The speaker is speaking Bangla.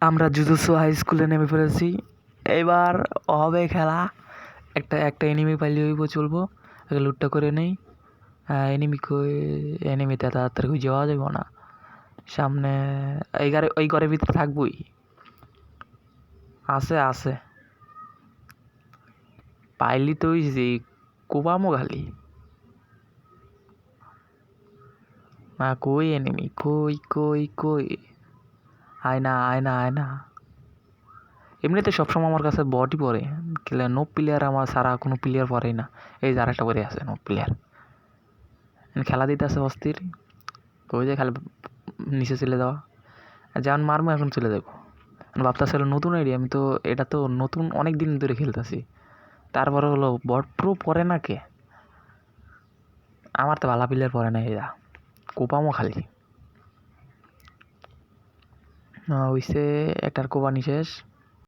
আমরা জুজুৎসু হাই স্কুলে নেমে পড়েছি। এবার হবে খেলা। একটা এনিমি পাইলে হইব, চলবো। লুটটা করে নেই। এনিমিতে তাড়াতাড়ি যাওয়া যাব না। সামনে ওই ঘরের ভিতরে থাকবই। আছে পাইলি তো ওই যে কোবামো খালি। না কই এনিমি, কই আয় না। এমনিতে সবসময় আমার কাছে বটই পড়ে। নো প্লেয়ার আমার সারা কোনো প্লেয়ার পড়েই না। এই যে আরেকটা করে আছে নো প্লেয়ার। খেলা দিতে আছে অস্থির। ওই যে খালি নিচে চলে যাওয়া। যেমন মারমো এখন চলে যাবো। ভাবতেছিল নতুন আইডি, আমি তো এটা তো নতুন অনেক দিন ধরে খেলতেছি। তারপরে হলো বট প্রো পড়ে না কে? আমার তো ভালো প্লেয়ার পড়ে না। এরা কোপামো খালি। হইছে একটার কোপানি শেষ।